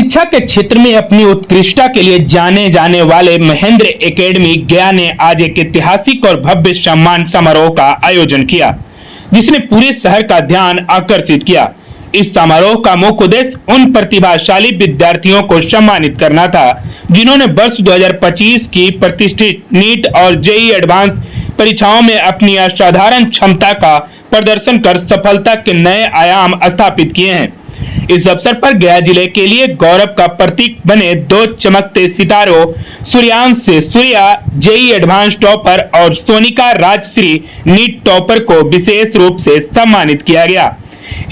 शिक्षा के क्षेत्र में अपनी उत्कृष्टता के लिए जाने जाने वाले महेंद्र एकेडमी गया ने आज एक ऐतिहासिक और भव्य सम्मान समारोह का आयोजन किया, जिसने पूरे शहर का ध्यान आकर्षित किया। इस समारोह का मुख्य उद्देश्य उन प्रतिभाशाली विद्यार्थियों को सम्मानित करना था, जिन्होंने वर्ष 2025 की प्रतिष्ठित नीट और जेईई एडवांस परीक्षाओं में अपनी असाधारण क्षमता का प्रदर्शन कर सफलता के नए आयाम स्थापित किए हैं। इस अवसर पर गया जिले के लिए गौरव का प्रतीक बने दो चमकते सितारों सूर्यांश से सूर्या जेईई एडवांस टॉपर और सोनिका राजश्री नीट टॉपर को विशेष रूप से सम्मानित किया गया।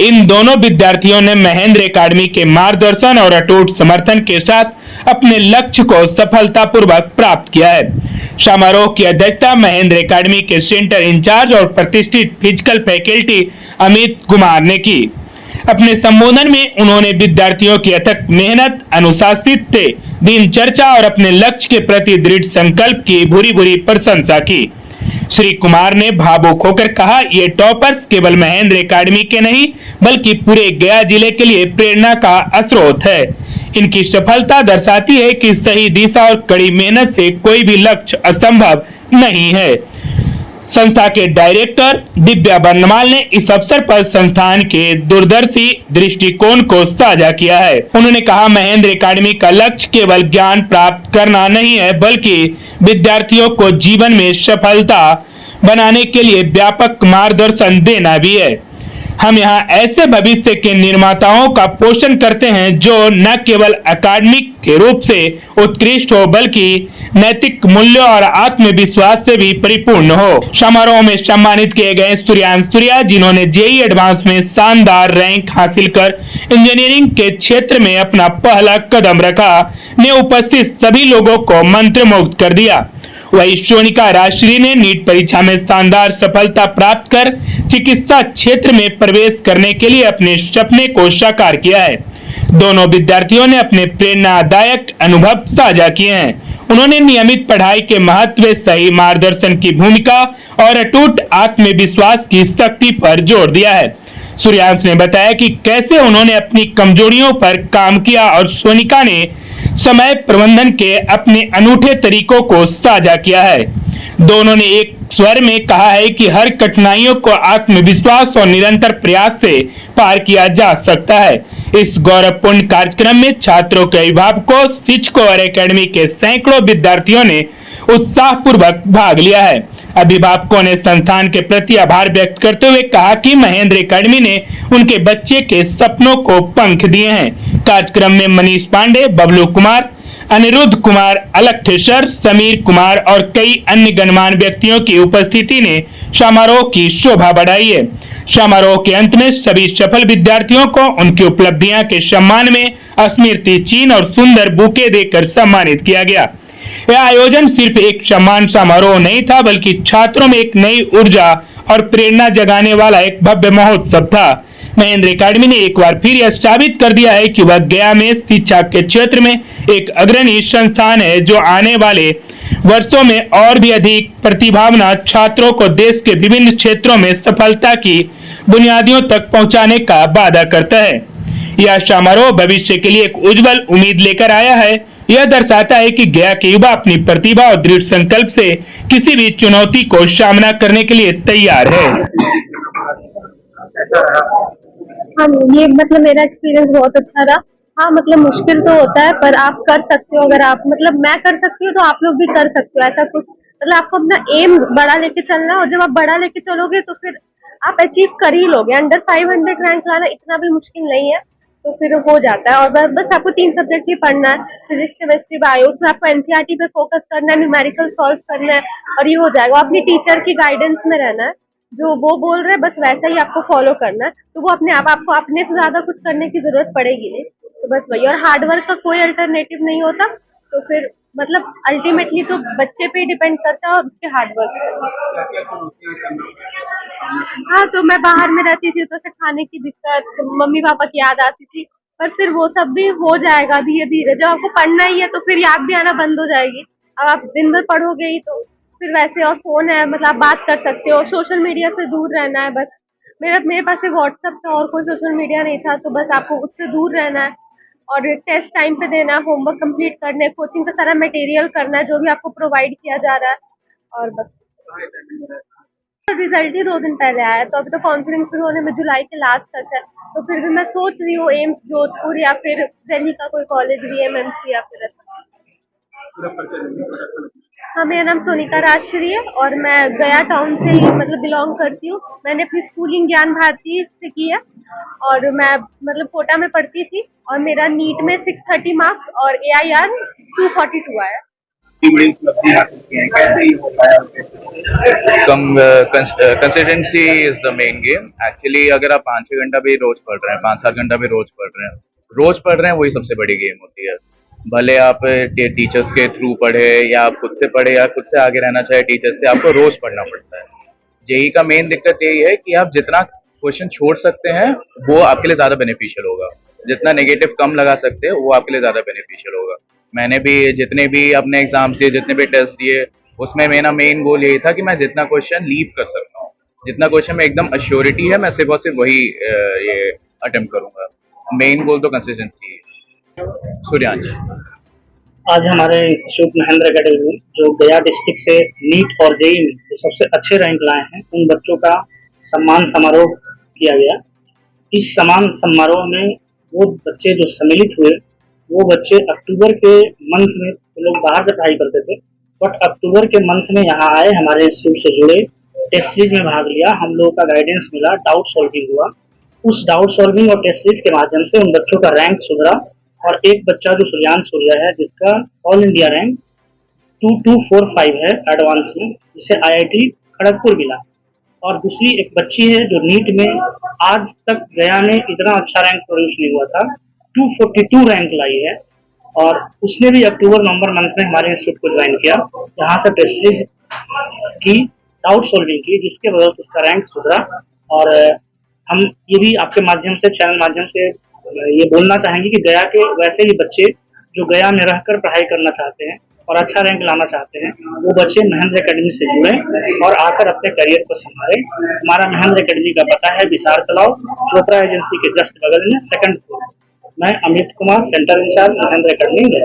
इन दोनों विद्यार्थियों ने महेंद्र एकेडमी के मार्गदर्शन और अटूट समर्थन के साथ अपने लक्ष्य को सफलतापूर्वक प्राप्त किया है। समारोह की अध्यक्षता महेंद्र एकेडमी के सेंटर इंचार्ज और प्रतिष्ठित फिजिकल फैकल्टी अमित कुमार ने की। अपने संबोधन में उन्होंने विद्यार्थियों की अथक मेहनत, अनुशासित दिनचर्या और अपने लक्ष्य के प्रति दृढ़ संकल्प की भूरी भूरी प्रशंसा की। श्री कुमार ने भावुक होकर कहा, ये टॉपर्स केवल महेंद्र एकेडमी के नहीं बल्कि पूरे गया जिले के लिए प्रेरणा का स्रोत है। इनकी सफलता दर्शाती है कि सही दिशा और कड़ी मेहनत से कोई भी लक्ष्य असंभव नहीं है। संस्था के डायरेक्टर दिव्या बर्नवाल ने इस अवसर पर संस्थान के दूरदर्शी दृष्टिकोण को साझा किया है। उन्होंने कहा, महेंद्र एकेडमी का लक्ष्य केवल ज्ञान प्राप्त करना नहीं है बल्कि विद्यार्थियों को जीवन में सफलता बनाने के लिए व्यापक मार्गदर्शन देना भी है। हम यहाँ ऐसे भविष्य के निर्माताओं का पोषण करते हैं जो न केवल अकादमिक के रूप से उत्कृष्ट हो बल्कि नैतिक मूल्यों और आत्मविश्वास से भी परिपूर्ण हो। समारोह में सम्मानित किए गए सूर्यांश सूर्या, जिन्होंने जेईई एडवांस में शानदार रैंक हासिल कर इंजीनियरिंग के क्षेत्र में अपना पहला कदम रखा, ने उपस्थित सभी लोगों को मंत्रमुग्ध कर दिया। वही सोनिका राजश्री ने नीट परीक्षा में शानदार सफलता प्राप्त कर चिकित्सा क्षेत्र में प्रवेश करने के लिए अपने सपने को साकार किया है। दोनों विद्यार्थियों ने अपने प्रेरणादायक अनुभव साझा किए हैं। उन्होंने नियमित पढ़ाई के महत्व, सही मार्गदर्शन की भूमिका और अटूट आत्मविश्वास की शक्ति पर जोर दिया है। सूर्यांश ने बताया कि कैसे उन्होंने अपनी कमजोरियों पर काम किया और सोनिका ने समय प्रबंधन के अपने अनूठे तरीकों को साझा किया है। दोनों ने एक स्वर में कहा है कि हर कठिनाइयों को आत्मविश्वास और निरंतर प्रयास से पार किया जा सकता है। इस गौरवपूर्ण कार्यक्रम में छात्रों के अभिभावकों, शिक्षकों और एकेडमी के सैकड़ों विद्यार्थियों ने उत्साहपूर्वक भाग लिया है। अभिभावकों ने संस्थान के प्रति आभार व्यक्त करते हुए कहा कि महेंद्र एकेडमी ने उनके बच्चे के सपनों को पंख दिए हैं। कार्यक्रम में मनीष पांडे, बबलू कुमार, अनिरुद्ध कुमार, अलखेश्वर, समीर कुमार और कई अन्य गणमान्य व्यक्तियों की उपस्थिति ने समारोह की शोभा बढ़ाई है। समारोह के अंत में सभी सफल विद्यार्थियों को उनकी उपलब्धियां के सम्मान में स्मृति चिन्ह और सुंदर बुके देकर सम्मानित किया गया। यह आयोजन सिर्फ एक सम्मान समारोह नहीं था बल्कि छात्रों में एक नई ऊर्जा और प्रेरणा जगाने वाला एक भव्य महोत्सव था। महेंद्र एकेडमी ने एक बार फिर यह साबित कर दिया है कि वह गया में शिक्षा के क्षेत्र में एक अग्रणी संस्थान है, जो आने वाले वर्षों में और भी अधिक प्रतिभावान छात्रों को देश के विभिन्न क्षेत्रों में सफलता की बुनियादियों तक पहुंचाने का वादा करता है। यह समारोह भविष्य के लिए एक उज्जवल उम्मीद लेकर आया है। यह दर्शाता है कि गया के युवा अपनी प्रतिभा और दृढ़ संकल्प से किसी भी चुनौती को सामना करने के लिए तैयार है। हाँ, ये मेरा एक्सपीरियंस बहुत अच्छा रहा। हाँ, मुश्किल तो होता है पर आप कर सकते हो। अगर आप मैं कर सकती हूँ तो आप लोग भी कर सकते हो। ऐसा कुछ आपको अपना एम बड़ा लेके चलना है और जब आप बड़ा लेके चलोगे तो फिर आप अचीव कर ही लोगे। अंडर 500 रैंक लाना इतना भी मुश्किल नहीं है, तो फिर हो जाता है। और बस आपको 3 सब्जेक्ट ही पढ़ना है, फिजिक्स, केमिस्ट्री, बायो। उसमें आपको एनसीईआरटी पे फोकस करना है, न्यूमेरिकल सॉल्व करना है और ये हो जाएगा। अपनी टीचर की गाइडेंस में रहना है, जो वो बोल रहे हैं बस वैसा ही आपको फॉलो करना है। तो वो अपने आप, आपको अपने से ज्यादा कुछ करने की जरूरत पड़ेगी नहीं। तो बस वही, और हार्डवर्क का कोई अल्टरनेटिव नहीं होता। तो फिर अल्टीमेटली तो बच्चे पे ही डिपेंड करता है और उसके हार्डवर्क। हाँ, तो मैं बाहर में रहती थी तो खाने की दिक्कत, मम्मी पापा की याद आती थी, पर फिर वो सब भी हो जाएगा धीरे धीरे। जब आपको पढ़ना ही है तो फिर याद भी आना बंद हो जाएगी। अब आप दिन भर पढ़ोगे ही तो फिर वैसे, और फोन है आप बात कर सकते हो। सोशल मीडिया से दूर रहना है बस। मेरे पास व्हाट्सएप था और कोई सोशल मीडिया नहीं था, तो बस आपको उससे दूर रहना है। और टेस्ट टाइम पे देना, होमवर्क कंप्लीट करने, कोचिंग का सारा मटेरियल करना है जो भी आपको प्रोवाइड किया जा रहा है। और बस रिजल्ट ही 2 दिन पहले आया, तो अभी तो काउंसलिंग शुरू होने में जुलाई के लास्ट तक है। तो फिर भी मैं सोच रही हूँ एम्स जोधपुर या फिर दिल्ली का कोई कॉलेज, VMMC या फिर ऐसा। हाँ, मेरा नाम सोनिका राजश्री है और मैं गया टाउन से ही मतलब बिलोंग करती हूँ। मैंने अपनी स्कूलिंग ज्ञान भारती से की है और मैं मतलब कोटा में पढ़ती थी और मेरा नीट में 630 मार्क्स और AIR 242 आया। बड़ी उपलब्धि हासिल की है, कैसे ये हो पाया consistency is the main game. Actually अगर आप 5-6 घंटा भी रोज पढ़ रहे हैं, 5-7 घंटा भी रोज पढ़ रहे हैं, वही सबसे बड़ी गेम होती है। भले आप टीचर्स के थ्रू पढ़े या आप खुद से पढ़े या खुद से आगे रहना चाहे टीचर्स से, आपको रोज पढ़ना पड़ता है। जेई का मेन दिक्कत यही है कि आप जितना क्वेश्चन छोड़ सकते हैं वो आपके लिए ज्यादा बेनिफिशियल होगा, जितना नेगेटिव कम लगा सकते हैं वो आपके लिए ज्यादा बेनिफिशियल होगा। मैंने भी जितने भी अपने एग्जाम्स दिए, जितने भी टेस्ट दिए, उसमें मेरा मेन गोल यही था कि मैं जितना क्वेश्चन लीव कर सकता हूँ, जितना क्वेश्चन में एकदम अश्योरिटी है, मैं सिर्फ और सिर्फ वही ये अटेम्प्ट करूंगा। मेन गोल तो कंसिस्टेंसी है। सूर्यांश। आज हमारे इंस्टीट्यूट महेंद्र अकेडमी में जो गया डिस्ट्रिक्ट से नीट और जेई में जो सबसे अच्छे रैंक लाए हैं, उन बच्चों का सम्मान समारोह किया गया। इस सम्मान समारोह में वो बच्चे जो सम्मिलित हुए, वो बच्चे अक्टूबर के मंथ में, वो लोग बाहर से पढ़ाई करते थे, बट अक्टूबर के मंथ में यहाँ आए, हमारे इंस्टीट्यूट से जुड़े, टेस्ट सीरीज में भाग लिया, हम लोगों का गाइडेंस मिला, डाउट सॉल्विंग हुआ। उस डाउट सॉल्विंग और टेस्ट सीरीज के माध्यम से उन बच्चों का रैंक सुधरा और एक बच्चा जो सूर्यांश सूर्या है, जिसका ऑल इंडिया रैंक 2245 है एडवांस में, जिसे IIT खड़गपुर मिला। और दूसरी एक बच्ची है जो नीट में आज तक गया में इतना अच्छा रैंक प्रोड्यूस नहीं हुआ था, 242 रैंक लाई है और उसने भी अक्टूबर-नवंबर मंथ में हमारे इंस्टीट्यूट को ज्वाइन किया। यहाँ से टेस्ट सीरीज की, डाउट सॉल्विंग की, जिसके वजह से उसका रैंक सुधरा। और हम ये भी आपके माध्यम से, चैनल माध्यम से ये बोलना चाहेंगे कि गया के वैसे ही बच्चे जो गया में रहकर पढ़ाई करना चाहते हैं और अच्छा रैंक लाना चाहते हैं, वो बच्चे महेंद्र अकेडमी से जुड़े और आकर अपने करियर को संभालें। हमारा महेंद्र अकेडमी का पता है विशाल तलाव, चोपड़ा एजेंसी के जस्ट बगल में, 2nd फ्लोर। मैं Amit Kumar, centre incharge, Mahendra academy.